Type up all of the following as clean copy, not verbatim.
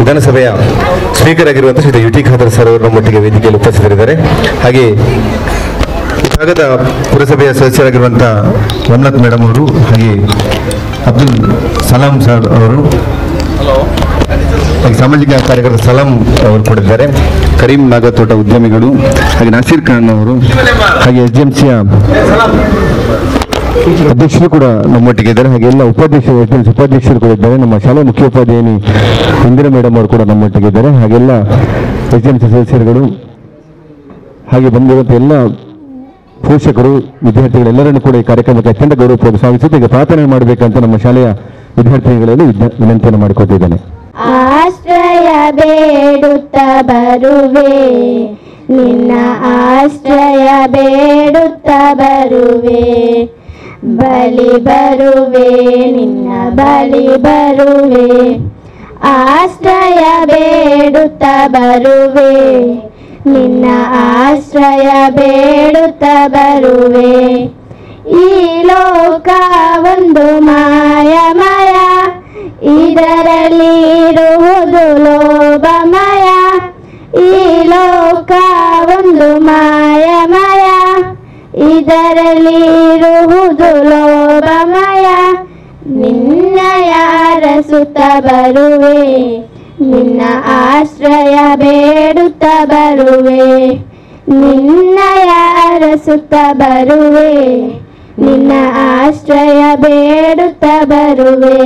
ವಿಧಾನಸಭೆಯ ಸ್ಪೀಕರ್ ಆಗಿರುವಂತಹ Shri UT Khader sir ಅವರು ನಮ್ಮೊಟ್ಟಿಗೆ ವೇದಿಕೆಯಲ್ಲಿ ಉಪಸ್ಥಿತರಿದ್ದಾರೆ. ಹಾಗೆ ಭಾಗದ ಪುರಸಭೆಯ ಸದಸ್ಯರಾಗಿರುವಂತಹ ರಮನಾಥ್ ಮೇಡಮ್ ಅವರು, ಹಾಗೆ ಅಬ್ದುಲ್ ಸಲಾಂ ಸರ್ ಅವರು, ಹಾಗೆ ಸಾಮಾಜಿಕ ಕಾರ್ಯಕರ್ತ ಸಲಾಂ ಅವರು ಕೊಟ್ಟಿದ್ದಾರೆ. ಕರೀಂ ನಾಗತೋಟ ಉದ್ಯಮಿಗಳು, ಹಾಗೆ ನಾಸೀರ್ ಖಾನ್ ಅವರು, ಹಾಗೆ SDMCಯ ಅಧ್ಯಕ್ಷರು ಕೂಡ ನಮ್ಮೊಟ್ಟಿಗೆ ಇದ್ದಾರೆ. ಹಾಗೆ ಎಲ್ಲ ಉಪಾಧ್ಯಕ್ಷರು ಕೂಡ ಇದ್ದಾರೆ. ನಮ್ಮ ಶಾಲಾ ಮುಖ್ಯೋಪಾಧ್ಯಾಯಿನಿ ಇಂದಿರಾ ಮೇಡಮ್ ಅವರು ಕೂಡ ನಮ್ಮೊಟ್ಟಿಗೆ ಇದ್ದಾರೆ. ಹಾಗೆಲ್ಲ SDMC ಸದಸ್ಯರುಗಳು, ಹಾಗೆ ಬಂದಿರುವಂಥ ಎಲ್ಲ ಪೋಷಕರು, ವಿದ್ಯಾರ್ಥಿಗಳೆಲ್ಲರನ್ನು ಕೂಡ ಈ ಕಾರ್ಯಕ್ರಮಕ್ಕೆ ಅತ್ಯಂತ ಗೌರವಪೂರ್ವಕ ಸ್ವಾಗತಿಸುತ್ತೆ. ಈಗ ಪ್ರಾರ್ಥನೆ ಮಾಡಬೇಕಂತ ನಮ್ಮ ಶಾಲೆಯ ವಿದ್ಯಾರ್ಥಿಗಳಲ್ಲಿ ವಿನಂತಿಯನ್ನು ಮಾಡಿಕೊಟ್ಟಿದ್ದೇನೆ. ಆಶ್ರಯ ಬೇಡುತ್ತ ಬರುವೆ, ನಿನ್ನ ಆಶ್ರಯ ಬೇಡುತ್ತ ಬರುವೆ, ಬಲಿ ಬರುವೆ, ನಿನ್ನ ಬಲಿ ಬರುವೆ. ಆಶ್ರಯ ಬೇಡುತ್ತ ಬರುವೆ, ನಿನ್ನ ಆಶ್ರಯ ಬೇಡುತ್ತ ಬರುವೆ. ಈ ಲೋಕ ಒಂದು ಮಾಯಮಯ, ಇದರಲ್ಲಿ ಇರುವುದು ಲೋಭಮಯ. ಈ ಲೋಕ ಒಂದು ಮಾಯಮಯ, ಇದರಲ್ಲಿ ಇರುವುದು ಲೋಭಮಯ. ನಿನ್ನಯ ಅರಸುತ್ತ ಬರುವೆ, ನಿನ್ನ ಆಶ್ರಯ ಬೇಡುತ್ತ ಬರುವೆ, ನಿನ್ನಯ ಅರಸುತ್ತ ಬರುವೆ, ನಿನ್ನ ಆಶ್ರಯ ಬೇಡುತ್ತ ಬರುವೆ.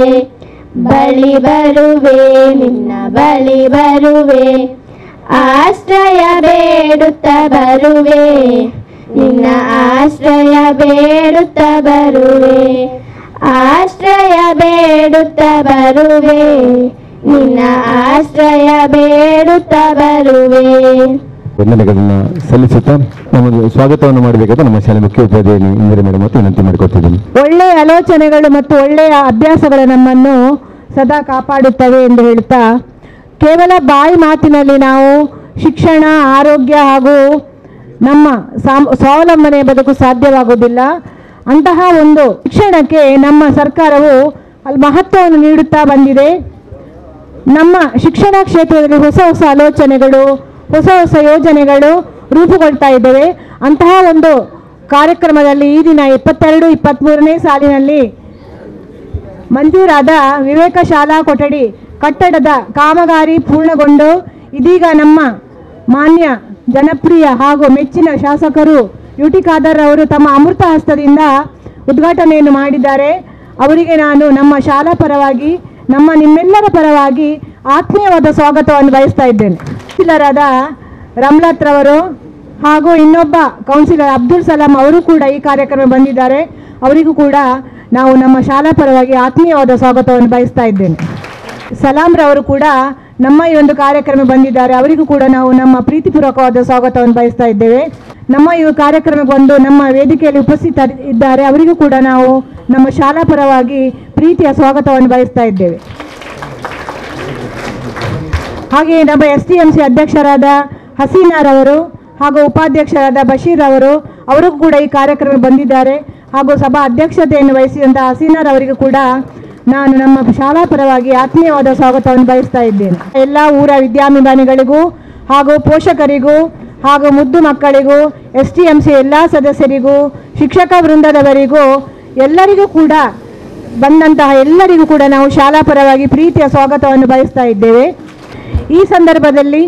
ಬಲಿ ಬರುವೆ, ನಿನ್ನ ಬಲಿ ಬರುವೆ, ಆಶ್ರಯ ಬೇಡುತ್ತ ಬರುವೆ, ನಿನ್ನ ಆಶ್ರಯ ಬೇಡುತ್ತ ಬರುವೆ. ಆಶ್ರಯ ಬೇಡುತ್ತ ಬರುವೆ, ನಿನ್ನ ಆಶ್ರಯ ಬೇಡುತ್ತ ಬರುವೆ. ವಂದನೆಗಳನ್ನು ಸಲ್ಲಿಸುತ್ತಾ ನಮಗೆ ಸ್ವಾಗತವನ್ನು ಮಾಡಬೇಕಾದ ನಮ್ಮ ಶಾಲೆ ಮುಖ್ಯೋಪಾಧ್ಯಾಯಿನಿ ಇಂದಿರಾ ಮೇಡಮ್ ಮತ್ತು ವಿನಂತಿ ಮಾಡಿಕೊಳ್ತಿದ್ದೀನಿ. ಒಳ್ಳೆಯ ಆಲೋಚನೆಗಳು ಮತ್ತು ಒಳ್ಳೆಯ ಅಭ್ಯಾಸಗಳು ನಮ್ಮನ್ನು ಸದಾ ಕಾಪಾಡುತ್ತವೆ ಎಂದು ಹೇಳ್ತಾ, ಕೇವಲ ಬಾಯಿ ಮಾತಿನಲ್ಲಿ ನಾವು ಶಿಕ್ಷಣ, ಆರೋಗ್ಯ ಹಾಗೂ ನಮ್ಮ ಸ್ವಾವಲಂಬನೆ ಬದುಕು ಸಾಧ್ಯವಾಗುವುದಿಲ್ಲ. ಅಂತಹ ಒಂದು ಶಿಕ್ಷಣಕ್ಕೆ ನಮ್ಮ ಸರ್ಕಾರವು ಅಲ್ಲಿ ಮಹತ್ವವನ್ನು ನೀಡುತ್ತಾ ಬಂದಿದೆ. ನಮ್ಮ ಶಿಕ್ಷಣ ಕ್ಷೇತ್ರದಲ್ಲಿ ಹೊಸ ಹೊಸ ಆಲೋಚನೆಗಳು, ಹೊಸ ಹೊಸ ಯೋಜನೆಗಳು ರೂಪುಗೊಳ್ತಾ ಇದ್ದೇವೆ. ಅಂತಹ ಒಂದು ಕಾರ್ಯಕ್ರಮದಲ್ಲಿ ಈ ದಿನ 22-23ನೇ ಸಾಲಿನಲ್ಲಿ ಮಂಜೂರಾದ ವಿವೇಕ ಶಾಲಾ ಕೊಠಡಿ ಕಟ್ಟಡದ ಕಾಮಗಾರಿ ಪೂರ್ಣಗೊಂಡು ಇದೀಗ ನಮ್ಮ ಮಾನ್ಯ ಜನಪ್ರಿಯ ಹಾಗೂ ಮೆಚ್ಚಿನ ಶಾಸಕರು ಯುಟಿ ಖಾದರ್ ಅವರು ತಮ್ಮ ಅಮೃತ ಹಸ್ತದಿಂದ ಉದ್ಘಾಟನೆಯನ್ನು ಮಾಡಿದ್ದಾರೆ. ಅವರಿಗೆ ನಾನು ನಮ್ಮ ಶಾಲಾ ಪರವಾಗಿ, ನಿಮ್ಮೆಲ್ಲರ ಪರವಾಗಿ ಆತ್ಮೀಯವಾದ ಸ್ವಾಗತವನ್ನು ಬಯಸ್ತಾ ಇದ್ದೇನೆ. ಕೌನ್ಸಿಲರಾದ ರಮನಾಥ್ ರವರು ಹಾಗೂ ಇನ್ನೊಬ್ಬ ಕೌನ್ಸಿಲರ್ ಅಬ್ದುಲ್ ಸಲಾಂ ಅವರು ಕೂಡ ಈ ಕಾರ್ಯಕ್ರಮ ಬಂದಿದ್ದಾರೆ. ಅವರಿಗೂ ಕೂಡ ನಾವು ನಮ್ಮ ಶಾಲಾ ಪರವಾಗಿ ಆತ್ಮೀಯವಾದ ಸ್ವಾಗತವನ್ನು ಬಯಸ್ತಾ ಇದ್ದೇನೆ. ಸಲಾಂ ರವರು ಕೂಡ ನಮ್ಮ ಈ ಒಂದು ಕಾರ್ಯಕ್ರಮ ಬಂದಿದ್ದಾರೆ. ಅವರಿಗೂ ಕೂಡ ನಾವು ನಮ್ಮ ಪ್ರೀತಿಪೂರ್ವಕವಾದ ಸ್ವಾಗತವನ್ನು ಬಯಸ್ತಾ ಇದ್ದೇವೆ. ನಮ್ಮ ಈ ಕಾರ್ಯಕ್ರಮಕ್ಕೆ ಬಂದು ನಮ್ಮ ವೇದಿಕೆಯಲ್ಲಿ ಉಪಸ್ಥಿತರಿದ್ದಾರೆ. ಅವರಿಗೂ ಕೂಡ ನಾವು ನಮ್ಮ ಶಾಲಾ ಪರವಾಗಿ ಪ್ರೀತಿಯ ಸ್ವಾಗತವನ್ನು ಬಯಸ್ತಾ ಇದ್ದೇವೆ. ಹಾಗೆ ನಮ್ಮ SDMC ಅಧ್ಯಕ್ಷರಾದ ಹಸೀನಾರವರು ಹಾಗೂ ಉಪಾಧ್ಯಕ್ಷರಾದ ಬಶೀರ್ ಅವರು ಕೂಡ ಈ ಕಾರ್ಯಕ್ರಮ ಬಂದಿದ್ದಾರೆ. ಹಾಗೂ ಸಭಾ ಅಧ್ಯಕ್ಷತೆಯನ್ನು ವಹಿಸಿದಂತಹ ಹಸೀನಾರವರಿಗೂ ಕೂಡ ನಾನು ನಮ್ಮ ಶಾಲಾ ಪರವಾಗಿ ಆತ್ಮೀಯವಾದ ಸ್ವಾಗತವನ್ನು ಬಯಸ್ತಾ ಇದ್ದೇನೆ. ಎಲ್ಲ ಊರ ವಿದ್ಯಾಭಿಮಾನಿಗಳಿಗೂ ಹಾಗೂ ಪೋಷಕರಿಗೂ ಹಾಗೂ ಮುದ್ದು ಮಕ್ಕಳಿಗೂ, SDMC ಎಲ್ಲ ಸದಸ್ಯರಿಗೂ, ಶಿಕ್ಷಕ ವೃಂದದವರಿಗೂ, ಎಲ್ಲರಿಗೂ ಕೂಡ ಬಂದಂತಹ ಎಲ್ಲರಿಗೂ ಕೂಡ ನಾವು ಶಾಲಾ ಪರವಾಗಿ ಪ್ರೀತಿಯ ಸ್ವಾಗತವನ್ನು ಬಯಸ್ತಾ ಇದ್ದೇವೆ. ಈ ಸಂದರ್ಭದಲ್ಲಿ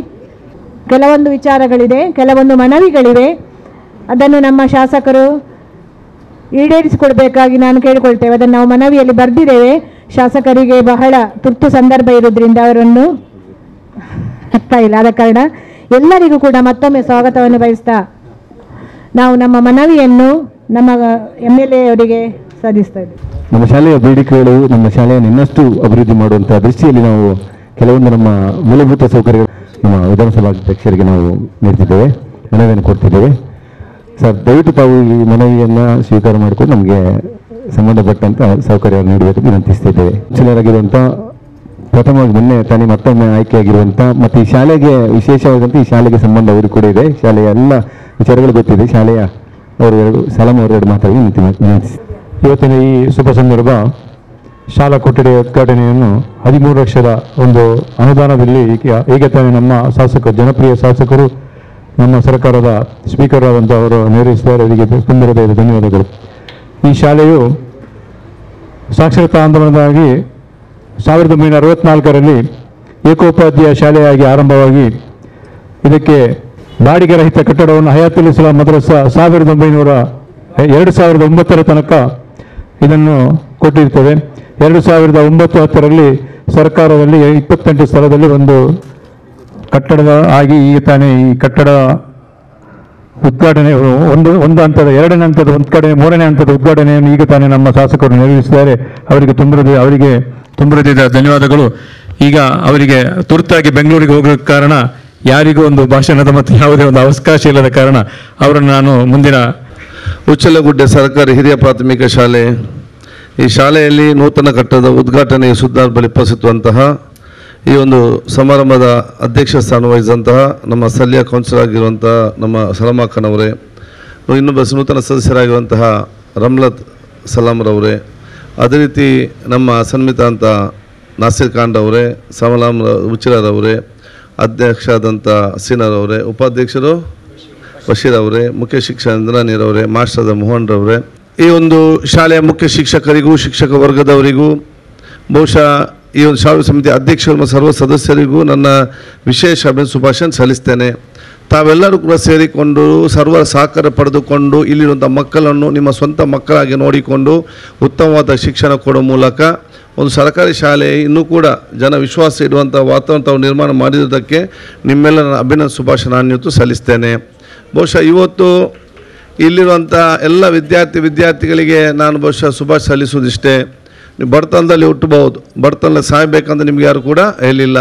ಕೆಲವೊಂದು ವಿಚಾರಗಳಿದೆ, ಕೆಲವೊಂದು ಮನವಿಗಳಿವೆ. ಅದನ್ನು ನಮ್ಮ ಶಾಸಕರು ಈಡೇರಿಸಿಕೊಡ್ಬೇಕಾಗಿ ನಾನು ಕೇಳಿಕೊಳ್ತೇವೆ. ಅದನ್ನು ನಾವು ಮನವಿಯಲ್ಲಿ ಬರೆದಿದ್ದೇವೆ. ಶಾಸಕರಿಗೆ ಬಹಳ ತುರ್ತು ಸಂದರ್ಭ ಇರೋದ್ರಿಂದ ಅವರನ್ನು ಆಗ್ತಾ ಇಲ್ಲ. ಆದ ಕಾರಣ ಎಲ್ಲರಿಗೂ ಕೂಡ ಮತ್ತೊಮ್ಮೆ ಸ್ವಾಗತವನ್ನು ಬಯಸ್ತಾ ನಾವು ನಮ್ಮ ಮನವಿಯನ್ನು ನಮ್ಮ MLA ಅವರಿಗೆ ಸಲ್ಲಿಸ್ತಾ ಇದ್ದೇವೆ. ನಮ್ಮ ಶಾಲೆಯ ಬೇಡಿಕೆಗಳು ನಮ್ಮ ಶಾಲೆಯನ್ನು ಇನ್ನಷ್ಟು ಅಭಿವೃದ್ಧಿ ಮಾಡುವಂತಹ ದೃಷ್ಟಿಯಲ್ಲಿ ನಾವು ಕೆಲವೊಂದು ನಮ್ಮ ಮೂಲಭೂತ ಸೌಕರ್ಯಗಳು ನಮ್ಮ ವಿಧಾನಸಭಾಧ್ಯಕ್ಷರಿಗೆ ನಾವು ನೀಡ್ತಿದ್ದೇವೆ, ಮನವಿಯನ್ನು ಕೊಡ್ತಿದ್ದೇವೆ. ಸರ್, ದಯವಿಟ್ಟು ತಾವು ಈ ಮನವಿಯನ್ನು ಸ್ವೀಕಾರ ಮಾಡಿಕೊಂಡು ನಮಗೆ ಸಂಬಂಧಪಟ್ಟಂಥ ಸೌಕರ್ಯವನ್ನು ನೀಡಬೇಕು ವಿನಂತಿಸ್ತಿದ್ದೇವೆ. ಕೌನ್ಸಿಲರಾಗಿರುವಂಥ ಪ್ರಥಮವಾಗಿ ಮೊನ್ನೆ ಮತ್ತೊಮ್ಮೆ ಆಯ್ಕೆಯಾಗಿರುವಂಥ ಮತ್ತು ಈ ಶಾಲೆಗೆ ವಿಶೇಷವಾದಂಥ ಈ ಶಾಲೆಗೆ ಸಂಬಂಧ ಅವರು ಕೂಡ ಇದೆ. ಶಾಲೆಯ ಎಲ್ಲ ವಿಚಾರಗಳು ಗೊತ್ತಿದೆ. ಶಾಲೆಯ ಅವರು ಸಲಾಂ ಅವರು ಮಾತಾಡಿ ವಿನಂತಿಸಿ. ಇವತ್ತಿನ ಈ ಶುಭ ಸಂದರ್ಭ ಶಾಲಾ ಕೊಠಡಿಯ ಉದ್ಘಾಟನೆಯನ್ನು 13 ಲಕ್ಷದ ಒಂದು ಅನುದಾನದಲ್ಲಿ ಈಗ ತಾನೇ ನಮ್ಮ ಜನಪ್ರಿಯ ಶಾಸಕರು ನಮ್ಮ ಸರ್ಕಾರದ ಸ್ಪೀಕರ್ ಆದಂಥವರು ನೆರವೇರಿಸಿದ್ದಾರೆ. ಅವರಿಗೆ ತುಂಬರದ ಧನ್ಯವಾದಗಳು. ಈ ಶಾಲೆಯು ಸಾಕ್ಷರತಾ ಆಂದೋಲನವಾಗಿ 1964ರಲ್ಲಿ ಏಕೋಪಾಧ್ಯಾಯ ಶಾಲೆಯಾಗಿ ಆರಂಭವಾಗಿ ಇದಕ್ಕೆ ಬಾಡಿಗೆ ರಹಿತ ಕಟ್ಟಡವನ್ನು ಹಯಾತುಲ್ ಇಸ್ಲಾಂ ಮದ್ರಸಾ 2009ರ ತನಕ ಇದನ್ನು ಕೊಟ್ಟಿರ್ತದೆ. 2009-10ರಲ್ಲಿ ಸರ್ಕಾರದಲ್ಲಿ 28 ಸ್ಥಳದಲ್ಲಿ ಒಂದು ಕಟ್ಟಡದ ಆಗಿ ಈಗ ತಾನೇ ಈ ಕಟ್ಟಡ ಉದ್ಘಾಟನೆ ಒಂದು ಹಂತದ 2ನೇ ಹಂತದ ಉದ್ಘಾಟನೆ 3ನೇ ಹಂತದ ಉದ್ಘಾಟನೆಯನ್ನು ಈಗ ತಾನೇ ನಮ್ಮ ಶಾಸಕರು ನೆರವೇರಿಸಿದ್ದಾರೆ. ಅವರಿಗೆ ತುಂಬರದ ಧನ್ಯವಾದಗಳು. ಈಗ ಅವರಿಗೆ ತುರ್ತಾಗಿ ಬೆಂಗಳೂರಿಗೆ ಹೋಗೋ ಕಾರಣ ಯಾರಿಗೂ ಒಂದು ಭಾಷಣದ ಮತ್ತು ಯಾವುದೇ ಒಂದು ಅವಕಾಶ ಇಲ್ಲದ ಕಾರಣ ಅವರನ್ನು ನಾನು ಮುಂದಿನ ಉಚ್ಚಲಗುಡ್ಡೆ ಸರ್ಕಾರಿ ಹಿರಿಯ ಪ್ರಾಥಮಿಕ ಶಾಲೆ, ಈ ಶಾಲೆಯಲ್ಲಿ ನೂತನ ಕಟ್ಟಡದ ಉದ್ಘಾಟನೆಯ ಸುದ್ದಿ ಪಡಿಸುವಂತಹ ಈ ಒಂದು ಸಮಾರಂಭದ ಅಧ್ಯಕ್ಷ ಸ್ಥಾನ ವಹಿಸಿದಂತಹ ನಮ್ಮ ಸ್ಥಳೀಯ ಕೌನ್ಸಿಲರ್ ಆಗಿರುವಂತಹ ನಮ್ಮ ಸಲಾಮಕ್ಕನವರೇ, ಇನ್ನೊಬ್ಬ ನೂತನ ಸದಸ್ಯರಾಗಿರುವಂತಹ ರಮ್ಲತ್ ಸಲಾಮ್ರವರೇ, ಅದೇ ರೀತಿ ನಮ್ಮ ಸನ್ಮಿತ ಅಂತ ನಾಸಿರ್ ಖಾನ್ ಅವರೇ, ಸಲಾಮ್ ಉಚ್ಚಿರವರೇ, ಅಧ್ಯಕ್ಷ ಆದಂಥ ಸೀನರ್ ಅವರೇ, ಉಪಾಧ್ಯಕ್ಷರು ಬಶೀರ್ ಅವರೇ, ಮುಖ್ಯ ಶಿಕ್ಷಕ ಇಂದ್ರಾನೀರ್ ಅವರೇ, ಮಾಸ್ಟರ್ ಮೋಹನ್ ರವರೇ, ಈ ಒಂದು ಶಾಲೆಯ ಮುಖ್ಯ ಶಿಕ್ಷಕರಿಗೂ ಶಿಕ್ಷಕ ವರ್ಗದವರಿಗೂ ಬಹುಶಃ ಈ ಒಂದು ಶಾಲಾ ಸಮಿತಿ ಅಧ್ಯಕ್ಷರು ಮತ್ತು ಸರ್ವ ಸದಸ್ಯರಿಗೂ ನನ್ನ ವಿಶೇಷ ಶುಭಾಶಯ ಸಲ್ಲಿಸ್ತೇನೆ. ತಾವೆಲ್ಲರೂ ಕೂಡ ಸೇರಿಕೊಂಡು ಸರ್ವರ ಸಹಕಾರ ಪಡೆದುಕೊಂಡು ಇಲ್ಲಿರುವಂಥ ಮಕ್ಕಳನ್ನು ನಿಮ್ಮ ಸ್ವಂತ ಮಕ್ಕಳಾಗಿ ನೋಡಿಕೊಂಡು ಉತ್ತಮವಾದ ಶಿಕ್ಷಣ ಕೊಡುವ ಮೂಲಕ ಒಂದು ಸರ್ಕಾರಿ ಶಾಲೆ ಇನ್ನೂ ಕೂಡ ಜನ ವಿಶ್ವಾಸ ಇಡುವಂಥ ವಾತಾವರಣ ತಾವು ನಿರ್ಮಾಣ ಮಾಡಿರೋದಕ್ಕೆ ನಿಮ್ಮೆಲ್ಲ ಅಭಿನಂದನೆ ಶುಭಾಶಯ ನಾನು ಇವತ್ತು ಸಲ್ಲಿಸ್ತೇನೆ. ಬಹುಶಃ ಇವತ್ತು ಇಲ್ಲಿರುವಂಥ ಎಲ್ಲ ವಿದ್ಯಾರ್ಥಿಗಳಿಗೆ ನಾನು ಬಹುಶಃ ಶುಭಾಶಯ ಸಲ್ಲಿಸುವುದಿಷ್ಟೇ. ನೀವು ಬಡತನದಲ್ಲಿ ಹುಟ್ಟಬಹುದು, ಬಡತನದಲ್ಲಿ ಸಾಯಬೇಕಂತ ನಿಮ್ಗೆ ಯಾರು ಕೂಡ ಹೇಳಿಲ್ಲ.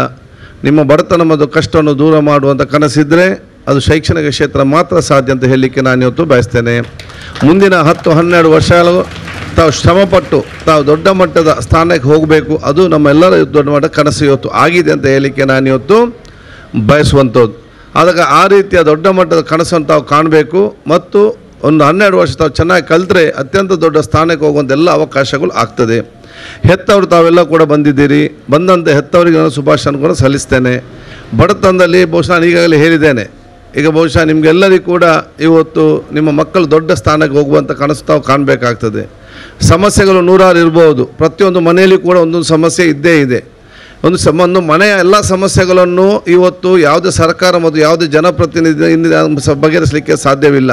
ನಿಮ್ಮ ಬಡತನ ಮತ್ತು ಕಷ್ಟವನ್ನು ದೂರ ಮಾಡುವಂಥ ಕನಸಿದ್ದರೆ ಅದು ಶೈಕ್ಷಣಿಕ ಕ್ಷೇತ್ರ ಮಾತ್ರ ಸಾಧ್ಯ ಅಂತ ಹೇಳಲಿಕ್ಕೆ ನಾನು ಇವತ್ತು ಬಯಸ್ತೇನೆ. ಮುಂದಿನ 10-12 ವರ್ಷಗಳು ತಾವು ಶ್ರಮಪಟ್ಟು ತಾವು ದೊಡ್ಡ ಮಟ್ಟದ ಸ್ಥಾನಕ್ಕೆ ಹೋಗಬೇಕು, ಅದು ನಮ್ಮೆಲ್ಲರ ದೊಡ್ಡ ಮಟ್ಟದ ಕನಸು ಇವತ್ತು ಆಗಿದೆ ಅಂತ ಹೇಳಲಿಕ್ಕೆ ನಾನು ಇವತ್ತು ಬಯಸುವಂಥದ್ದು. ಅದಕ್ಕೆ ಆ ರೀತಿಯ ದೊಡ್ಡ ಮಟ್ಟದ ಕನಸನ್ನು ತಾವು ಕಾಣಬೇಕು ಮತ್ತು ಒಂದು 12 ವರ್ಷ ತಾವು ಚೆನ್ನಾಗಿ ಕಲಿತ್ರೆ ಅತ್ಯಂತ ದೊಡ್ಡ ಸ್ಥಾನಕ್ಕೆ ಹೋಗುವಂಥ ಎಲ್ಲ ಅವಕಾಶಗಳು ಆಗ್ತದೆ. ಹೆತ್ತವರು ತಾವೆಲ್ಲ ಕೂಡ ಬಂದಿದ್ದೀರಿ, ಬಂದಂಥ ಹೆತ್ತವರಿಗೆ ನಾನು ಶುಭಾಶಯ ಕೂಡ ಸಲ್ಲಿಸ್ತೇನೆ. ಬಡತನದಲ್ಲಿ ಬಹುಶಃ ನಾನು ಈಗಾಗಲೇ ಹೇಳಿದ್ದೇನೆ, ಈಗ ಬಹುಶಃ ನಿಮಗೆಲ್ಲರಿಗೂ ಕೂಡ ಇವತ್ತು ನಿಮ್ಮ ಮಕ್ಕಳು ದೊಡ್ಡ ಸ್ಥಾನಕ್ಕೆ ಹೋಗುವಂಥ ಕನಸು ತಾವು ಕಾಣಬೇಕಾಗ್ತದೆ. ಸಮಸ್ಯೆಗಳು 100 ಇರ್ಬೋದು, ಪ್ರತಿಯೊಂದು ಮನೆಯಲ್ಲಿ ಕೂಡ ಒಂದೊಂದು ಸಮಸ್ಯೆ ಇದ್ದೇ ಇದೆ. ಒಂದು ಮನೆಯ ಎಲ್ಲ ಸಮಸ್ಯೆಗಳನ್ನು ಇವತ್ತು ಯಾವುದೇ ಸರ್ಕಾರ ಮತ್ತು ಯಾವುದೇ ಜನಪ್ರತಿನಿಧಿ ಬಗೆಹರಿಸಲಿಕ್ಕೆ ಸಾಧ್ಯವಿಲ್ಲ.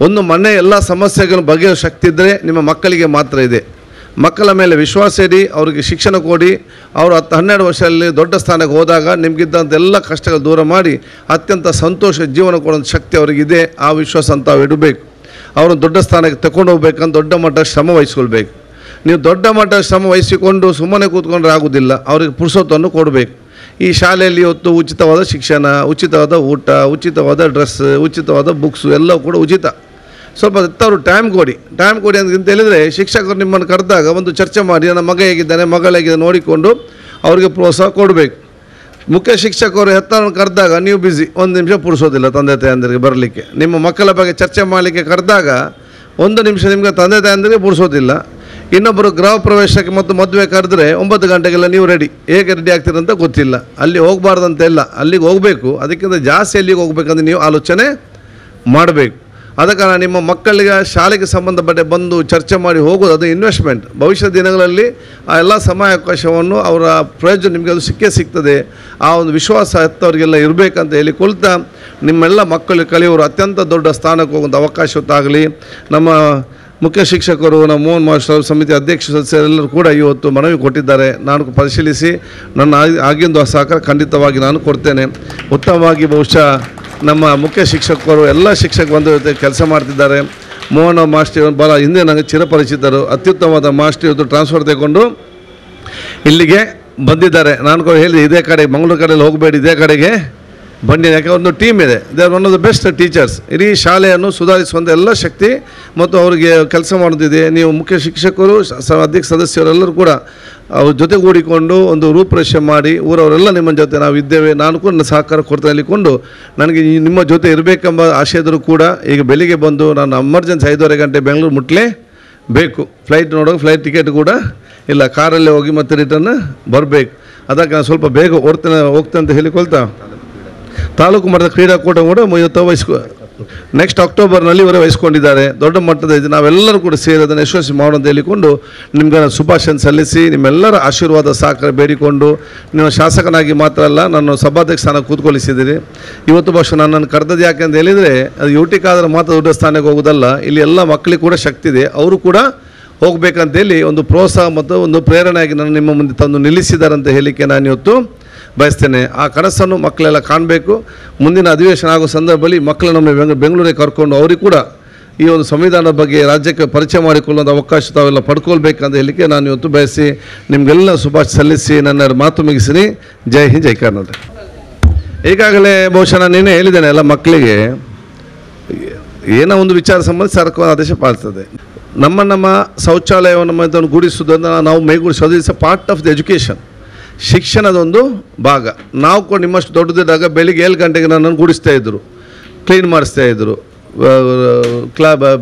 ಒಂದು ಮನೆ ಎಲ್ಲ ಸಮಸ್ಯೆಗಳನ್ನು ಬಗೆಹರಿಸೋ ಶಕ್ತಿ ಇದ್ದರೆ ನಿಮ್ಮ ಮಕ್ಕಳಿಗೆ ಮಾತ್ರ ಇದೆ. ಮಕ್ಕಳ ಮೇಲೆ ವಿಶ್ವಾಸ ಇಡಿ, ಅವರಿಗೆ ಶಿಕ್ಷಣ ಕೊಡಿ. ಅವರು 10-12 ವರ್ಷದಲ್ಲಿ ದೊಡ್ಡ ಸ್ಥಾನಕ್ಕೆ ಹೋದಾಗ ನಿಮಗಿದ್ದಂಥ ಎಲ್ಲ ಕಷ್ಟಗಳು ದೂರ ಮಾಡಿ ಅತ್ಯಂತ ಸಂತೋಷ ಜೀವನ ಕೊಡೋಂಥ ಶಕ್ತಿ ಅವರಿಗಿದೆ. ಆ ವಿಶ್ವಾಸ ಅಂತ ತಾವು ಇಡಬೇಕು. ಅವ್ರನ್ನ ದೊಡ್ಡ ಸ್ಥಾನಕ್ಕೆ ತಗೊಂಡು ಹೋಗ್ಬೇಕಂತ ದೊಡ್ಡ ಮಟ್ಟದ ಶ್ರಮ ವಹಿಸ್ಕೊಳ್ಬೇಕು. ನೀವು ದೊಡ್ಡ ಮಟ್ಟದ ಶ್ರಮ ವಹಿಸಿಕೊಂಡು ಸುಮ್ಮನೆ ಕೂತ್ಕೊಂಡ್ರೆ ಆಗೋದಿಲ್ಲ, ಅವ್ರಿಗೆ ಪುರುಸೊತ್ತನ್ನು ಕೊಡಬೇಕು. ಈ ಶಾಲೆಯಲ್ಲಿ ಇವತ್ತು ಉಚಿತವಾದ ಶಿಕ್ಷಣ, ಉಚಿತವಾದ ಊಟ, ಉಚಿತವಾದ ಡ್ರೆಸ್, ಉಚಿತವಾದ ಬುಕ್ಸು ಎಲ್ಲವೂ ಕೂಡ ಉಚಿತ. ಸ್ವಲ್ಪ ಹೆತ್ತವರು ಟೈಮ್ ಕೊಡಿ ಅಂತ ಹೇಳಿದರೆ ಶಿಕ್ಷಕರು ನಿಮ್ಮನ್ನು ಕರೆದಾಗ ಒಂದು ಚರ್ಚೆ ಮಾಡಿ ನನ್ನ ಮಗ ಹೇಗಿದ್ದಾನೆ ಮಗಳ ಹೇಗಿದೆ ನೋಡಿಕೊಂಡು ಅವರಿಗೆ ಪ್ರೋತ್ಸಾಹ ಕೊಡಬೇಕು. ಮುಖ್ಯ ಶಿಕ್ಷಕರು ಹೆತ್ತವರನ್ನು ಕರೆದಾಗ ನೀವು ಬ್ಯುಸಿ, 1 ನಿಮಿಷ ಪುರುಸೋದಿಲ್ಲ ತಂದೆ ತಾಯಂದಿರಿಗೆ ಬರಲಿಕ್ಕೆ. ನಿಮ್ಮ ಮಕ್ಕಳ ಬಗ್ಗೆ ಚರ್ಚೆ ಮಾಡಲಿಕ್ಕೆ ಕರೆದಾಗ 1 ನಿಮಿಷ ನಿಮಗೆ ತಂದೆ ತಾಯಂದಿರಿಗೆ ಪುರುಸೋದಿಲ್ಲ. ಇನ್ನೊಬ್ಬರು ಗೃಹ ಪ್ರವೇಶಕ್ಕೆ ಮತ್ತು ಮದುವೆ ಕರೆದ್ರೆ 9 ಗಂಟೆಗೆಲ್ಲ ನೀವು ರೆಡಿ, ಹೇಗೆ ರೆಡಿ ಆಗ್ತೀರಂತ ಗೊತ್ತಿಲ್ಲ. ಅಲ್ಲಿ ಹೋಗಬಾರ್ದಂತೆಲ್ಲ, ಅಲ್ಲಿಗೆ ಹೋಗಬೇಕು. ಅದಕ್ಕಿಂತ ಜಾಸ್ತಿ ಎಲ್ಲಿಗೆ ಹೋಗ್ಬೇಕಂದ್ರೆ ನೀವು ಆಲೋಚನೆ ಮಾಡಬೇಕು. ಅದಕ್ಕೆ ನಿಮ್ಮ ಮಕ್ಕಳಿಗೆ ಶಾಲೆಗೆ ಸಂಬಂಧಪಟ್ಟ ಬಂದು ಚರ್ಚೆ ಮಾಡಿ ಹೋಗೋದು ಅದು ಇನ್ವೆಸ್ಟ್ಮೆಂಟ್. ಭವಿಷ್ಯದ ದಿನಗಳಲ್ಲಿ ಆ ಎಲ್ಲ ಸಮಯಾವಕಾಶವನ್ನು ಅವರ ಪ್ರಯೋಜನ ನಿಮಗೆ ಅದು ಸಿಗ್ತದೆ. ಆ ಒಂದು ವಿಶ್ವಾಸ ಹೆತ್ತವರಿಗೆಲ್ಲ ಇರಬೇಕಂತ ಹೇಳಿಕೊಳ್ತಾ ನಿಮ್ಮೆಲ್ಲ ಮಕ್ಕಳು ಕಲಿಯೋರು ಅತ್ಯಂತ ದೊಡ್ಡ ಸ್ಥಾನಕ್ಕೆ ಹೋಗುವಂಥ ಅವಕಾಶವಾಗಲಿ. ನಮ್ಮ ಮುಖ್ಯ ಶಿಕ್ಷಕರು, ನಮ್ಮ ಮೋಹನ್ ಮಾಸ್ಟರ್ ಸಮಿತಿ ಅಧ್ಯಕ್ಷ ಸದಸ್ಯರೆಲ್ಲರೂ ಕೂಡ ಇವತ್ತು ಮನವಿ ಕೊಟ್ಟಿದ್ದಾರೆ. ನಾನು ಪರಿಶೀಲಿಸಿ ನನ್ನ ಆಗಿಂದು ಸಹಕಾರ ಖಂಡಿತವಾಗಿ ನಾನು ಕೊಡ್ತೇನೆ. ಉತ್ತಮವಾಗಿ ಬಹುಶಃ ನಮ್ಮ ಮುಖ್ಯ ಶಿಕ್ಷಕರು ಎಲ್ಲ ಶಿಕ್ಷಕ ಬಂಧು ಜೊತೆ ಕೆಲಸ ಮಾಡ್ತಿದ್ದಾರೆ. ಮೋಹನ್ ಮಾಸ್ಟರ್ ಭಾಳ ಹಿಂದೆ ನನಗೆ ಚಿರಪರಿಚಿತರು, ಅತ್ಯುತ್ತಮವಾದ ಮಾಸ್ಟರ್ ಇವತ್ತು ಟ್ರಾನ್ಸ್ಫರ್ ತಗೊಂಡು ಇಲ್ಲಿಗೆ ಬಂದಿದ್ದಾರೆ. ನಾನು ಕೂಡ ಹೇಳಿದೆ ಇದೇ ಕಡೆ ಮಂಗಳೂರು ಕಡೆಯಲ್ಲಿ ಹೋಗಬೇಡಿ, ಇದೇ ಕಡೆಗೆ ಬನ್ನಿ. ಯಾಕೆ ಒಂದು ಟೀಮ್ ಇದೆ, they are one of the best teachers. ಇಡೀ ಶಾಲೆಯನ್ನು ಸುಧಾರಿಸುವಂಥ ಎಲ್ಲ ಶಕ್ತಿ ಮತ್ತು ಅವರಿಗೆ ಕೆಲಸ ಮಾಡೋದಿದೆ. ನೀವು ಮುಖ್ಯ ಶಿಕ್ಷಕರು, ಅಧ್ಯಕ್ಷ ಸದಸ್ಯರೆಲ್ಲರೂ ಕೂಡ ಅವ್ರ ಜೊತೆಗೂಡಿಕೊಂಡು ಒಂದು ರೂಪರೇಷೆ ಮಾಡಿ ಊರವರೆಲ್ಲ ನಿಮ್ಮ ಜೊತೆ ನಾವು ಇದ್ದೇವೆ, ನಾನು ಕೂಡ ನನ್ನ ಸಹಕಾರ ಕೊಡ್ತಾ ಹೇಳಿಕೊಂಡು ನನಗೆ ನಿಮ್ಮ ಜೊತೆ ಇರಬೇಕೆಂಬ ಆಶೆ ಇದ್ದರೂ ಕೂಡ ಈಗ ಬೆಳಿಗ್ಗೆ ಬಂದು ನಾನು ಎಮರ್ಜೆನ್ಸಿ 5:30 ಗಂಟೆ ಬೆಂಗಳೂರು ಬೇಕು. ಫ್ಲೈಟ್ ನೋಡುವಾಗ ಫ್ಲೈಟ್ ಟಿಕೆಟ್ ಕೂಡ ಇಲ್ಲ, ಕಾರಲ್ಲೇ ಹೋಗಿ ಮತ್ತೆ ರಿಟರ್ನ್ ಬರಬೇಕು. ಅದಕ್ಕೆ ನಾನು ಸ್ವಲ್ಪ ಬೇಗ ಹೋಗ್ತೇನೆ ಅಂತ ಹೇಳಿಕೊಳ್ತಾ ತಾಲೂಕು ಮಟ್ಟದ ಕ್ರೀಡಾಕೂಟ ಕೂಡ ನೆಕ್ಸ್ಟ್ ಅಕ್ಟೋಬರ್ನಲ್ಲಿ ಇವರೇ ವಹಿಸ್ಕೊಂಡಿದ್ದಾರೆ. ದೊಡ್ಡ ಮಟ್ಟದ ಇದು ನಾವೆಲ್ಲರೂ ಕೂಡ ಸೇರಿ ಅದನ್ನು ಯಶಸ್ವಿ ಮಾಡೋದು ಹೇಳಿಕೊಂಡು ನಿಮ್ಗೆ ಶುಭಾಶಯ ಸಲ್ಲಿಸಿ ನಿಮ್ಮೆಲ್ಲರ ಆಶೀರ್ವಾದ ಸಹಕಾರ ಬೇಡಿಕೊಂಡು, ನೀವು ಶಾಸಕನಾಗಿ ಮಾತ್ರ ಅಲ್ಲ ನನ್ನ ಸಭಾಧ್ಯಕ್ಷ ಸ್ಥಾನ ಕೂತ್ಕೊಳಿಸಿದ್ದೀರಿ. ಇವತ್ತು ಬಹುಶಃ ನನ್ನನ್ನು ಕರೆದದ್ದು ಯಾಕೆ ಅಂತ ಹೇಳಿದರೆ ಅದು ಯುಟಿಕಾದ್ರೆ ಮಾತ್ರ ದೊಡ್ಡ ಸ್ಥಾನಕ್ಕೆ ಹೋಗೋದಲ್ಲ, ಇಲ್ಲಿ ಎಲ್ಲ ಮಕ್ಕಳಿಗೆ ಕೂಡ ಶಕ್ತಿ ಇದೆ, ಅವರು ಕೂಡ ಹೋಗ್ಬೇಕಂತೇಳಿ ಒಂದು ಪ್ರೋತ್ಸಾಹ ಮತ್ತು ಒಂದು ಪ್ರೇರಣೆಯಾಗಿ ನಾನು ನಿಮ್ಮ ಮುಂದೆ ತಂದು ನಿಲ್ಲಿಸಿದ್ದಾರೆ ಅಂತ ಹೇಳಿಕೆ ನಾನು ಇವತ್ತು ಬಯಸ್ತೇನೆ. ಆ ಕನಸನ್ನು ಮಕ್ಕಳೆಲ್ಲ ಕಾಣಬೇಕು. ಮುಂದಿನ ಅಧಿವೇಶನ ಆಗೋ ಸಂದರ್ಭದಲ್ಲಿ ಮಕ್ಕಳನ್ನು ಬೆಂಗಳೂರಿಗೆ ಕರ್ಕೊಂಡು ಅವ್ರಿಗೆ ಕೂಡ ಈ ಒಂದು ಸಂವಿಧಾನದ ಬಗ್ಗೆ ರಾಜ್ಯಕ್ಕೆ ಪರಿಚಯ ಮಾಡಿಕೊಳ್ಳುವಂಥ ಅವಕಾಶ ತಾವೆಲ್ಲ ಪಡ್ಕೊಳ್ಬೇಕಂತ ಹೇಳಿಕೆ ನಾನು ಇವತ್ತು ಬಯಸಿ ನಿಮಗೆಲ್ಲ ಶುಭಾಶಯ ಸಲ್ಲಿಸಿ ನನ್ನ ಮಾತು ಮುಗಿಸಿನಿ. ಜೈ ಹಿಂದ್, ಜೈ ಕರ್ನಾಟಕ. ಈಗಾಗಲೇ ಬಹುಶಃ ನಾನು ಏನೇ ಹೇಳಿದ್ದೇನೆ, ಎಲ್ಲ ಮಕ್ಕಳಿಗೆ ಏನೋ ಒಂದು ವಿಚಾರ ಸಂಬಂಧ ಸರ್ಕಾರ ಆದೇಶ ಪಾಲಿಸ್ತದೆ. ನಮ್ಮ ಶೌಚಾಲಯವನ್ನು ಗೂಡಿಸುವುದನ್ನು ನಾವು ಮೈಗೂಡಿಸೋದು it's a part of the education. ಶಿಕ್ಷಣದೊಂದು ಭಾಗ. ನಾವು ಕೂಡ ನಿಮ್ಮಷ್ಟು ದೊಡ್ಡದಿದ್ದಾಗ ಬೆಳಿಗ್ಗೆ 7 ಗಂಟೆಗೆ ನನ್ನನ್ನು ಗೂಡಿಸ್ತಾ ಇದ್ದರು, ಕ್ಲೀನ್ ಮಾಡಿಸ್ತಾ ಇದ್ದರು,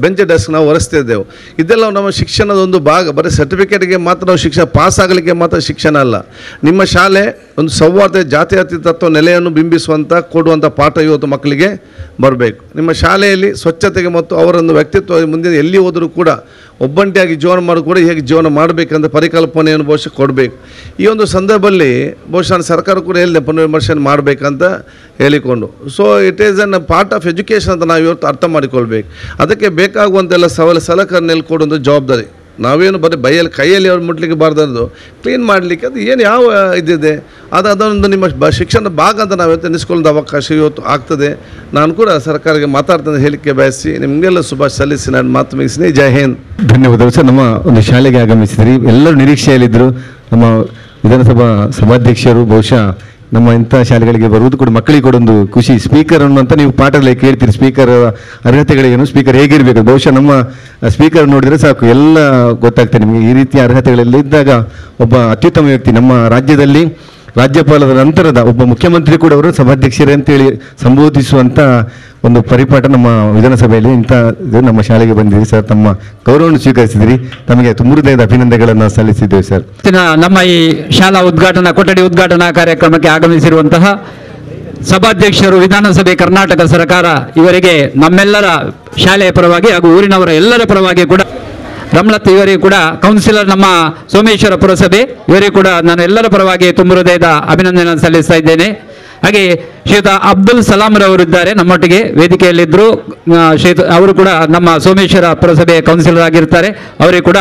ಬೆಂಚ್ ಡೆಸ್ಕ್ ನಾವು ಒರೆಸ್ತಾ ಇದ್ದೆವು. ಇದೆಲ್ಲ ನಮ್ಮ ಶಿಕ್ಷಣದ ಒಂದು ಭಾಗ. ಬರೀ ಸರ್ಟಿಫಿಕೇಟ್ಗೆ ಮಾತ್ರ ನಾವು ಶಿಕ್ಷಣ ಪಾಸ್ ಆಗಲಿಕ್ಕೆ ಮಾತ್ರ ಶಿಕ್ಷಣ ಅಲ್ಲ. ನಿಮ್ಮ ಶಾಲೆ ಒಂದು ಸೌಹಾರ್ದ ಜಾತ್ಯತೀತ ತತ್ವ ನೆಲೆಯನ್ನು ಬಿಂಬಿಸುವಂಥ ಕೊಡುವಂಥ ಪಾಠ ಇವತ್ತು ಮಕ್ಕಳಿಗೆ ಬರಬೇಕು. ನಿಮ್ಮ ಶಾಲೆಯಲ್ಲಿ ಸ್ವಚ್ಛತೆಗೆ ಮತ್ತು ಅವರನ್ನು ವ್ಯಕ್ತಿತ್ವ ಮುಂದೆ ಎಲ್ಲಿ ಹೋದರೂ ಕೂಡ ಒಬ್ಬಂಟಿಯಾಗಿ ಜೀವನ ಮಾಡೋದು ಕೂಡ ಹೇಗೆ ಜೀವನ ಮಾಡಬೇಕಂತ ಪರಿಕಲ್ಪನೆಯನ್ನು ಬಹುಶಃ ಕೊಡಬೇಕು. ಈ ಒಂದು ಸಂದರ್ಭದಲ್ಲಿ ಬಹುಶಃ ಸರ್ಕಾರ ಕೂಡ ಹೇಳಿದೆ ಪುನರ್ವಿಮರ್ಶೆ ಮಾಡಬೇಕಂತ ಹೇಳಿಕೊಂಡು. So it is an part of education ಅಂತ ನಾವು ಇವತ್ತು ಅರ್ಥ ಮಾಡಿಕೊಳ್ಬೇಕು. ಅದಕ್ಕೆ ಬೇಕಾಗುವಂತೆಲ್ಲ ಸಲಕರಣೆಯಲ್ಲಿ ಕೊಡುವಂಥ ಜವಾಬ್ದಾರಿ. ನಾವೇನು ಬರೀ ಕೈಯಲ್ಲಿ ಅವ್ರು ಮುಟ್ಲಿಕ್ಕೆ ಬಾರ್ದು ಕ್ಲೀನ್ ಮಾಡಲಿಕ್ಕೆ ಅದು ಏನು ಯಾವ ಇದಿದೆ ಅದೊಂದು ನಿಮ್ಮ ಶಿಕ್ಷಣದ ಭಾಗ ಅಂತ ನಾವು ಇವತ್ತು ಎನಿಸ್ಕೊಳ್ಳೋದು ಅವಕಾಶ ಇವತ್ತು ಆಗ್ತದೆ. ನಾನು ಕೂಡ ಸರ್ಕಾರಕ್ಕೆ ಮಾತಾಡ್ತಾನೆ ಹೇಳಿಕೆ ಬಯಸಿ ನಿಮಗೆಲ್ಲ ಶುಭಾಶಯ ಸಲ್ಲಿಸಿ ನಾನು ಮಾತು ಮುಗಿಸ್ತೀನಿ. ಜೈ ಹಿಂದ್. ಧನ್ಯವಾದಗಳು ಸರ್. ನಮ್ಮ ಒಂದು ಶಾಲೆಗೆ ಆಗಮಿಸಿದ್ರಿ, ಎಲ್ಲರೂ ನಿರೀಕ್ಷೆಯಲ್ಲಿದ್ದರು. ನಮ್ಮ ವಿಧಾನಸಭಾ ಸಭಾಧ್ಯಕ್ಷರು ಬಹುಶಃ ನಮ್ಮ ಇಂಥ ಶಾಲೆಗಳಿಗೆ ಬರುವುದು ಕೂಡ ಮಕ್ಕಳಿಗೆ ಕೂಡ ಒಂದು ಖುಷಿ. ಸ್ಪೀಕರ್ ಅನ್ನುವಂತ ನೀವು ಪಾಠದಲ್ಲಿ ಕೇಳ್ತೀರಿ, ಸ್ಪೀಕರ್ ಅರ್ಹತೆಗಳೇನು, ಸ್ಪೀಕರ್ ಹೇಗಿರಬೇಕು. ಬಹುಶಃ ನಮ್ಮ ಸ್ಪೀಕರ್ ನೋಡಿದರೆ ಸಾಕು, ಎಲ್ಲ ಗೊತ್ತಾಗ್ತದೆ ನಿಮಗೆ. ಈ ರೀತಿಯ ಅರ್ಹತೆಗಳೆಲ್ಲ ಇದ್ದಾಗ ಒಬ್ಬ ಅತ್ಯುತ್ತಮ ವ್ಯಕ್ತಿ ನಮ್ಮ ರಾಜ್ಯದಲ್ಲಿ ರಾಜ್ಯಪಾಲರ ನಂತರದ ಒಬ್ಬ ಮುಖ್ಯಮಂತ್ರಿ ಕೂಡ ಅವರು ಸಭಾಧ್ಯಕ್ಷರೇ ಅಂತೇಳಿ ಸಂಬೋಧಿಸುವಂಥ ಒಂದು ಪರಿಪಾಠ ನಮ್ಮ ವಿಧಾನಸಭೆಯಲ್ಲಿ ಇಂಥ ನಮ್ಮ ಶಾಲೆಗೆ ಬಂದಿದ್ದೀರಿ ಸರ್. ತಮ್ಮ ಗೌರವವನ್ನು ಸ್ವೀಕರಿಸಿದಿರಿ, ತಮಗೆ ತುಂಬ ಹೃದಯದ ಅಭಿನಂದನೆಗಳನ್ನು ಸಲ್ಲಿಸಿದ್ದೇವೆ ಸರ್. ನಮ್ಮ ಈ ಶಾಲಾ ಕೊಠಡಿ ಉದ್ಘಾಟನಾ ಕಾರ್ಯಕ್ರಮಕ್ಕೆ ಆಗಮಿಸಿರುವಂತಹ ಸಭಾಧ್ಯಕ್ಷರು, ವಿಧಾನಸಭೆ, ಕರ್ನಾಟಕ ಸರ್ಕಾರ ಇವರಿಗೆ ನಮ್ಮೆಲ್ಲರ ಶಾಲೆಯ ಪರವಾಗಿ ಹಾಗೂ ಊರಿನವರ ಎಲ್ಲರ ಪರವಾಗಿ ಕೂಡ ರಮಲತ್ ಇವರಿಗೆ ಕೂಡ ಕೌನ್ಸಿಲರ್ ನಮ್ಮ ಸೋಮೇಶ್ವರ ಪುರಸಭೆ ಇವರಿಗೆ ಕೂಡ ನಾನು ಎಲ್ಲರ ಪರವಾಗಿ ತುಂಬ ಹೃದಯದ ಅಭಿನಂದನೆಯನ್ನು ಸಲ್ಲಿಸ್ತಾ ಇದ್ದೇನೆ. ಹಾಗೆ ಶ್ರೀಯುತ ಅಬ್ದುಲ್ ಸಲಾಂರವರು ಇದ್ದಾರೆ ನಮ್ಮೊಟ್ಟಿಗೆ ವೇದಿಕೆಯಲ್ಲಿದ್ದರು. ಅವರು ಕೂಡ ನಮ್ಮ ಸೋಮೇಶ್ವರ ಪುರಸಭೆ ಕೌನ್ಸಿಲರ್ ಆಗಿರ್ತಾರೆ. ಅವರಿಗೆ ಕೂಡ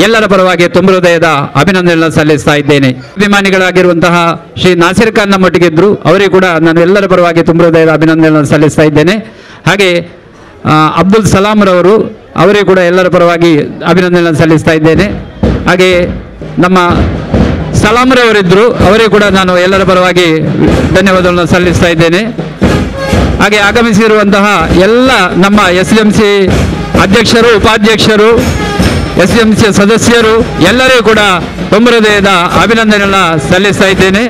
ಎಲ್ಲರ ಪರವಾಗಿ ತುಂಬ ಹೃದಯದ ಅಭಿನಂದನೆಯನ್ನು ಸಲ್ಲಿಸ್ತಾ ಇದ್ದೇನೆ. ಅಭಿಮಾನಿಗಳಾಗಿರುವಂತಹ ಶ್ರೀ ನಾಸಿರ್ ಖಾನ್ ನಮ್ಮೊಟ್ಟಿಗೆ ಇದ್ದರು. ಅವರಿಗೆ ಕೂಡ ನಾನು ಎಲ್ಲರ ಪರವಾಗಿ ತುಂಬ ಹೃದಯದ ಅಭಿನಂದನೆಯನ್ನು ಸಲ್ಲಿಸ್ತಾ ಇದ್ದೇನೆ. ಹಾಗೆ ಅಬ್ದುಲ್ ಸಲಾಂರವರು ಅವರಿಗೆ ಕೂಡ ಎಲ್ಲರ ಪರವಾಗಿ ಅಭಿನಂದನೆಯನ್ನು ಸಲ್ಲಿಸ್ತಾ ಇದ್ದೇನೆ. ಹಾಗೆ ನಮ್ಮ ಸಲಾಂರವರಿದ್ದರು, ಅವರಿಗೆ ಕೂಡ ನಾನು ಎಲ್ಲರ ಪರವಾಗಿ ಧನ್ಯವಾದಗಳನ್ನು ಸಲ್ಲಿಸ್ತಾ ಇದ್ದೇನೆ. ಹಾಗೆ ಆಗಮಿಸಿರುವಂತಹ ಎಲ್ಲ ನಮ್ಮ SMC ಅಧ್ಯಕ್ಷರು, ಉಪಾಧ್ಯಕ್ಷರು, SMC ಸದಸ್ಯರು ಎಲ್ಲರಿಗೂ ಕೂಡ ತುಂಬ ಹೃದಯದ ಅಭಿನಂದನೆಯನ್ನು ಸಲ್ಲಿಸ್ತಾ ಇದ್ದೇನೆ.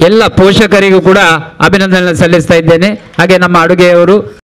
ಎಲ್ಲ ಪೋಷಕರಿಗೂ ಕೂಡ ಅಭಿನಂದನೆ ಸಲ್ಲಿಸ್ತಾ ಇದ್ದೇನೆ. ಹಾಗೆ ನಮ್ಮ ಅಡುಗೆಯವರು